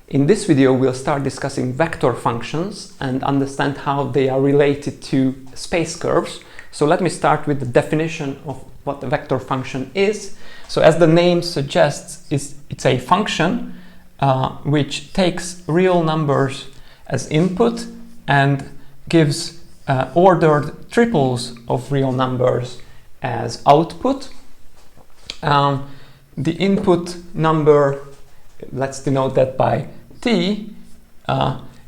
In this video, we'll start discussing vector functions and understand how they are related to space curves. So let me start with the definition of what a vector function is. So as the name suggests, it's a function which takes real numbers as input and gives ordered triples of real numbers as output. The input number, let's denote that by t,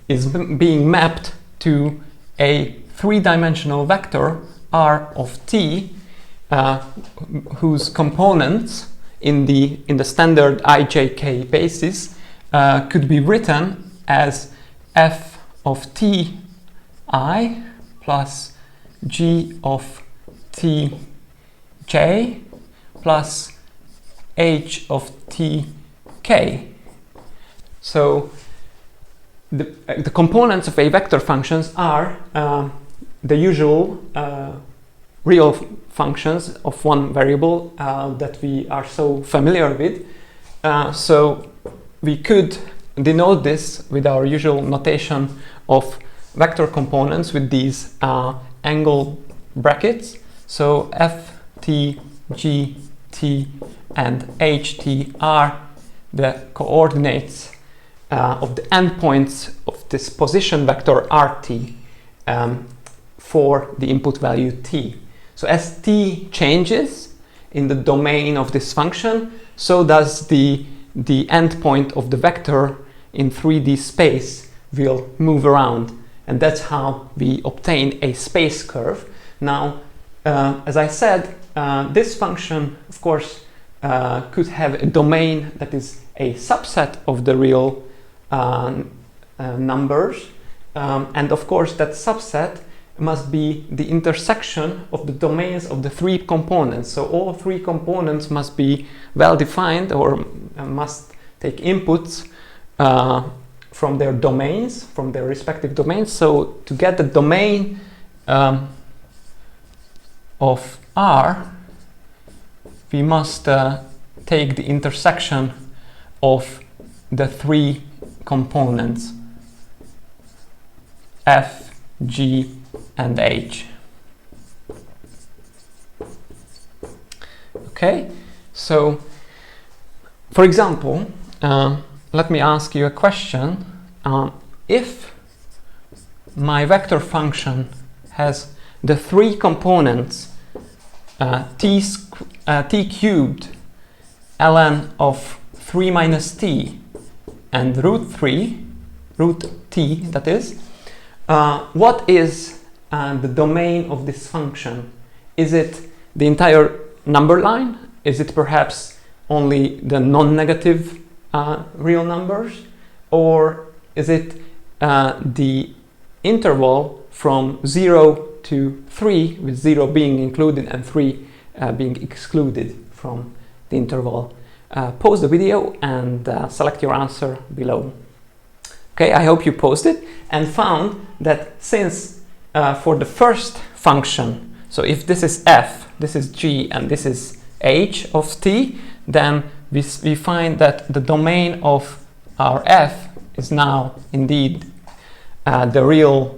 is being mapped to a three-dimensional vector r of t, whose components in the standard ijk basis could be written as f of t I plus g of t j plus h of t k. So the components of a vector functions are the usual real functions of one variable that we are so familiar with. So we could denote this with our usual notation of vector components with these angle brackets. So f, t, g, t, and h, t are the coordinates of the endpoints of this position vector rt for the input value t. So as t changes in the domain of this function, so does the endpoint of the vector in 3D space will move around, and that's how we obtain a space curve. Now, as I said, this function, of course, could have a domain that is a subset of the real numbers, and of course that subset must be the intersection of the domains of the three components. So all three components must be well defined, or must take inputs from their domains, from their respective domains. So to get the domain of R, we must take the intersection of the three components f, g, and h. Okay, so for example, let me ask you a question. If my vector function has the three components t cubed ln of 3 minus t and root t, that is, what is the domain of this function? Is it the entire number line? Is it perhaps only the non-negative real numbers? Or is it the interval from 0 to 3, with 0 being included and 3 being excluded from the interval? Pause the video and select your answer below. Okay, I hope you paused it and found that since for the first function, so if this is f, this is g, and this is h of t, then we find that the domain of our f is now indeed the real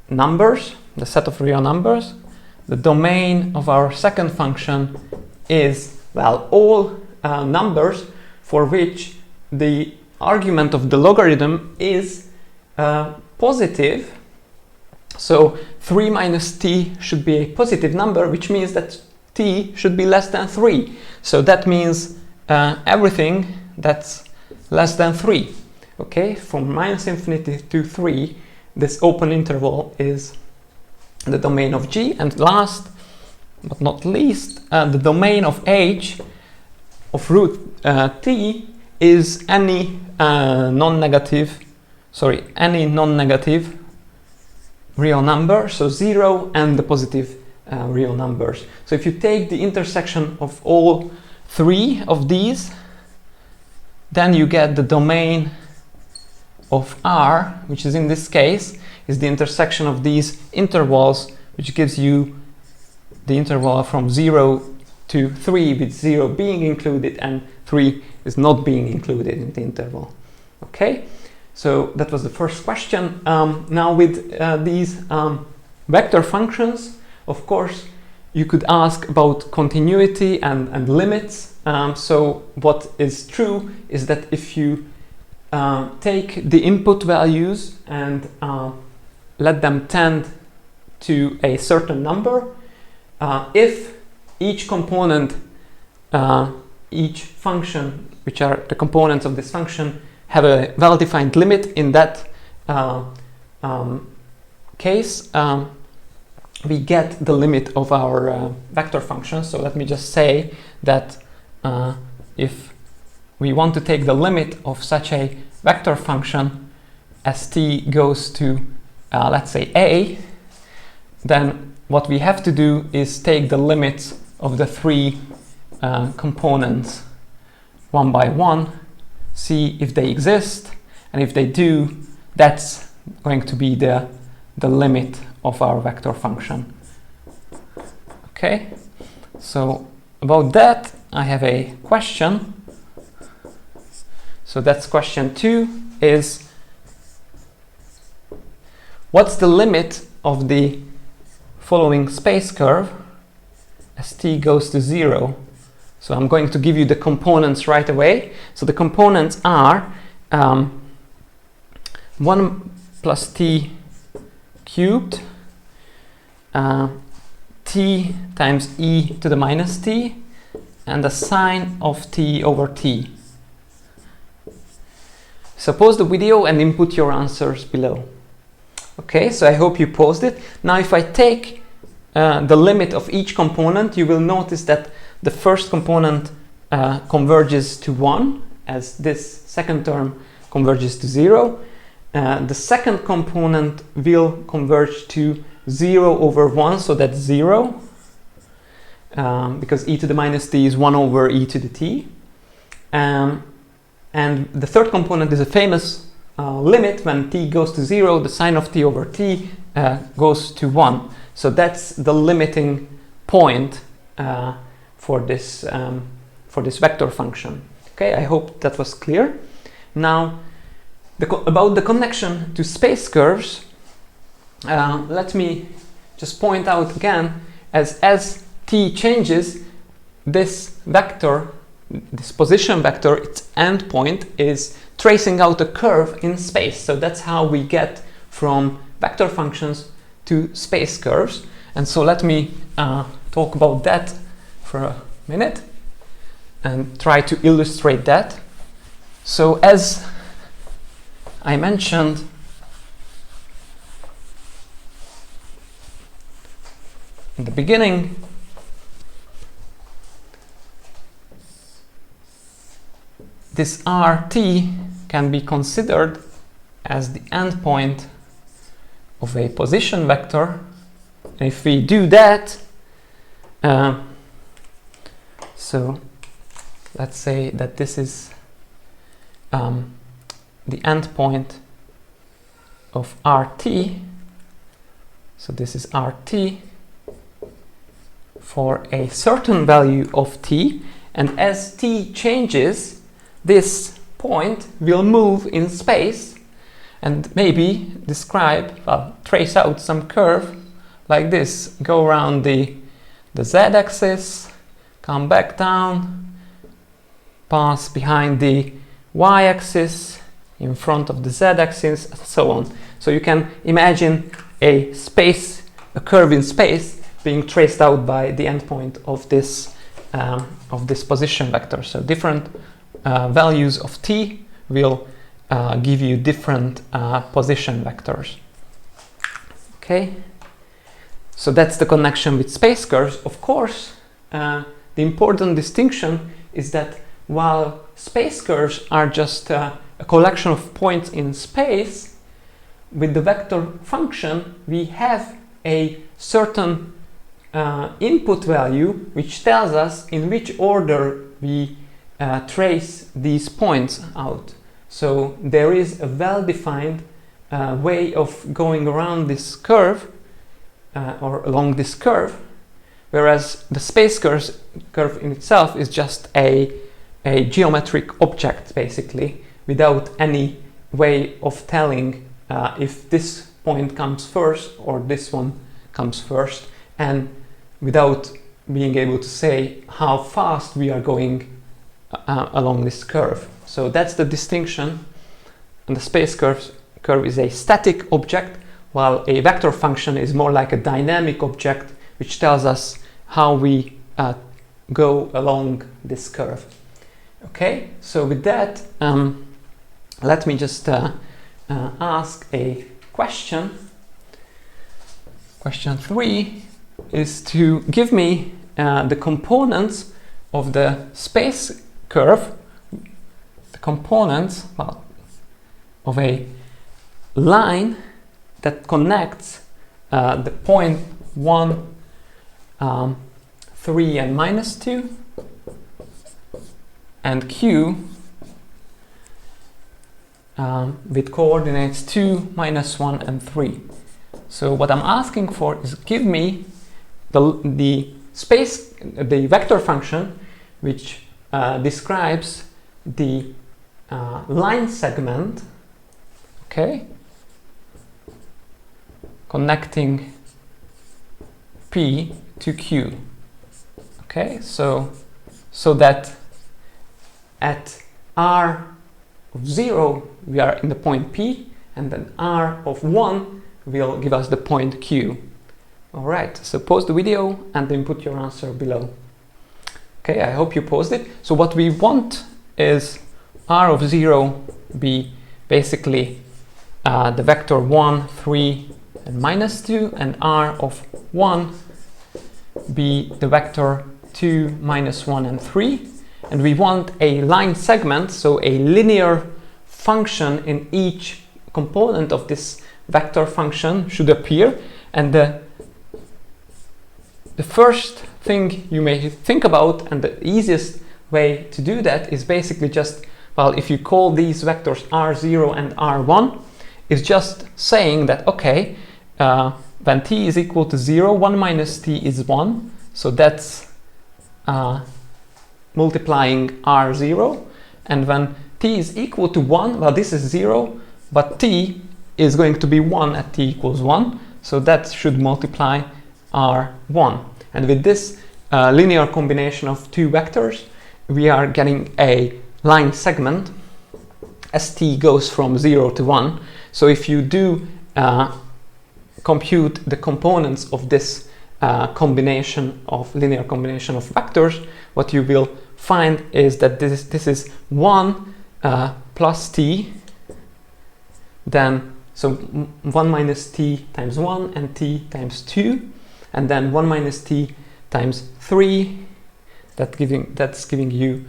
numbers, the set of real numbers. The domain of our second function is, well, all numbers for which the argument of the logarithm is positive. So 3 minus t should be a positive number, which means that t should be less than 3. So that means everything that's less than 3. Okay, from minus infinity to 3, this open interval is the domain of g. And last but not least, the domain of h of root t is any non-negative real number, so 0 and the positive real numbers. So if you take the intersection of all three of these, then you get the domain of R, which is in this case is the intersection of these intervals, which gives you the interval from 0 to 3, with 0 being included and 3 is not being included in the interval. Okay, so that was the first question. Now with these vector functions, of course, you could ask about continuity and limits. So what is true is that if you take the input values and let them tend to a certain number, if each component, each function, which are the components of this function, have a well-defined limit in that case, we get the limit of our vector function. So let me just say that if we want to take the limit of such a vector function as t goes to, let's say, a, then what we have to do is take the limits of the three components one by one, see if they exist, and if they do, that's going to be the limit of our vector function. Okay, so about that I have a question. So that's question 2, is what's the limit of the following space curve as t goes to 0? So I'm going to give you the components right away. So the components are 1 plus t cubed, t times e to the minus t, and the sine of t over t. So pause the video and input your answers below. Okay, so I hope you paused it. Now if I take the limit of each component, you will notice that the first component converges to 1, as this second term converges to 0. The second component will converge to 0 over 1, so that's 0, because e to the minus t is 1 over e to the t. And the third component is a famous limit. When t goes to 0, the sine of t over t goes to 1. So that's the limiting point for this vector function. Okay, I hope that was clear. Now, about the connection to space curves, let me just point out again, as t changes, this vector, this position vector, its endpoint is tracing out a curve in space. So that's how we get from vector functions to space curves. And so let me talk about that for a minute and try to illustrate that. So as I mentioned, in the beginning, this RT can be considered as the endpoint of a position vector. And if we do that, so let's say that this is the endpoint of RT. So this is RT for a certain value of t, and as t changes, this point will move in space and maybe trace out some curve like this, go around the z-axis, come back down, pass behind the y-axis, in front of the z-axis, and so on. So you can imagine a curve in space being traced out by the endpoint of this position vector. So different values of t will give you different position vectors. Okay, so that's the connection with space curves. Of course, the important distinction is that while space curves are just a collection of points in space, with the vector function we have a certain input value which tells us in which order we trace these points out. So there is a well-defined way of going around this curve or along this curve, whereas the space curve in itself is just a a geometric object, basically, without any way of telling if this point comes first or this one comes first, and without being able to say how fast we are going along this curve. So that's the distinction. And the space curve is a static object, while a vector function is more like a dynamic object, which tells us how we go along this curve. Okay, so with that, let me just ask a question. Question 3 is to give me the components of the space curve, the components of a line that connects the point 1, 3 and -2 and Q with coordinates 2, -1 and 3. So what I'm asking for is give me the vector function which describes the line segment, okay, connecting P to Q. Okay, so that at R of 0 we are in the point P, and then R of 1 will give us the point Q. Alright, so pause the video and then put your answer below. Okay, I hope you paused it. So what we want is R of 0 be basically the vector 1, 3 and -2, and R of 1 be the vector 2, -1 and 3. And we want a line segment, so a linear function in each component of this vector function should appear. And the first thing you may think about, and the easiest way to do that, is basically just, well, if you call these vectors R0 and R1, is just saying that, okay, when t is equal to 0, 1 minus t is 1, so that's multiplying R0, and when t is equal to 1, well, this is 0, but t is going to be 1 at t equals 1, so that should multiply R1. And with this linear combination of two vectors, we are getting a line segment as t goes from 0 to 1. So if you do compute the components of this linear combination of vectors, what you will find is that this is 1 plus t, then so 1 minus t times 1 and t times 2, and then 1 minus t times 3, that's giving you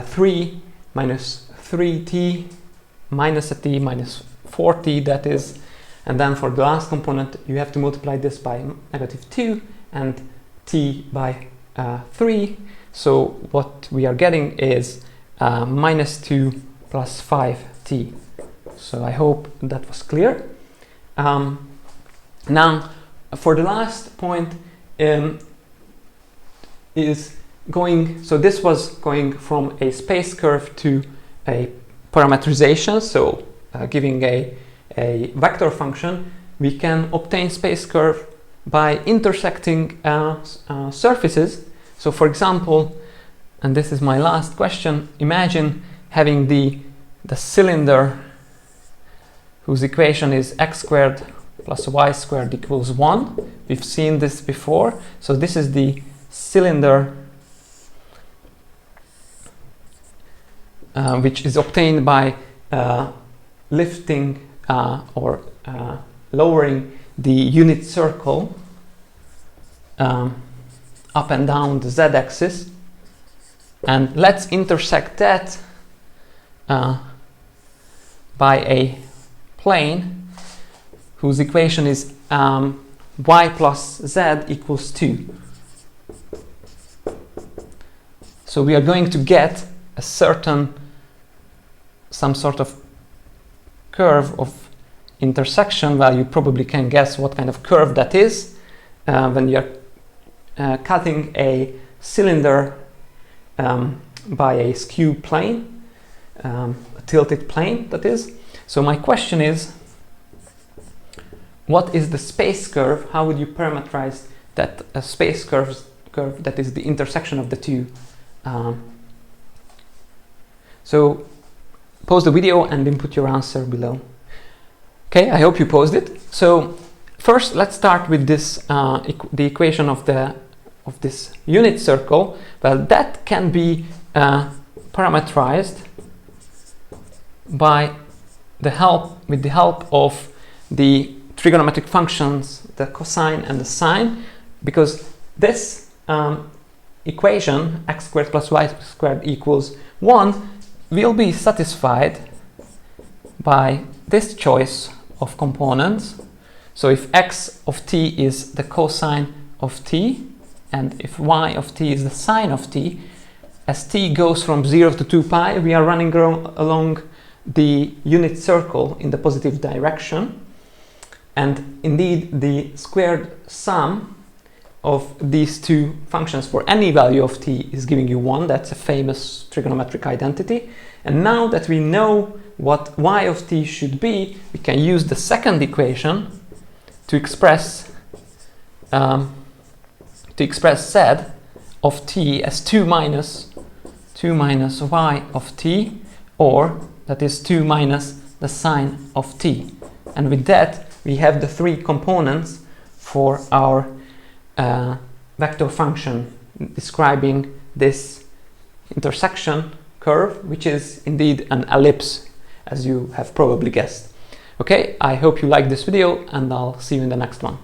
3 minus 3t minus a t minus 4t, that is. And then for the last component you have to multiply this by -2 and t by 3. So what we are getting is -2 plus 5t. So I hope that was clear. Now for the last point is going, so this was going from a space curve to a parametrization, so giving a vector function. We can obtain space curve by intersecting surfaces. So for example, and this is my last question, imagine having the cylinder whose equation is x squared plus y squared equals 1. We've seen this before. So this is the cylinder which is obtained by lifting or lowering the unit circle up and down the z-axis, and let's intersect that by a plane whose equation is y plus z equals 2. So we are going to get a some sort of curve of intersection. Well, you probably can guess what kind of curve that is when you're cutting a cylinder by a skew plane, a tilted plane, that is. So my question is, what is the space curve? How would you parameterize that space curve that is the intersection of the two? So pause the video and input your answer below. Okay, I hope you paused it. So first, let's start with this the equation of this unit circle. Well, that can be parameterized with the help of the trigonometric functions, the cosine and the sine, because this equation, x squared plus y squared equals 1, will be satisfied by this choice of components. So if x of t is the cosine of t, and if y of t is the sine of t, as t goes from 0 to 2 pi, we are running along the unit circle in the positive direction. And indeed, the squared sum of these two functions for any value of t is giving you 1. That's a famous trigonometric identity. And now that we know what y of t should be, we can use the second equation to express z of t as 2 minus y of t, or that is 2 minus the sine of t. And with that, we have the three components for our vector function describing this intersection curve, which is indeed an ellipse, as you have probably guessed. Okay, I hope you liked this video, and I'll see you in the next one.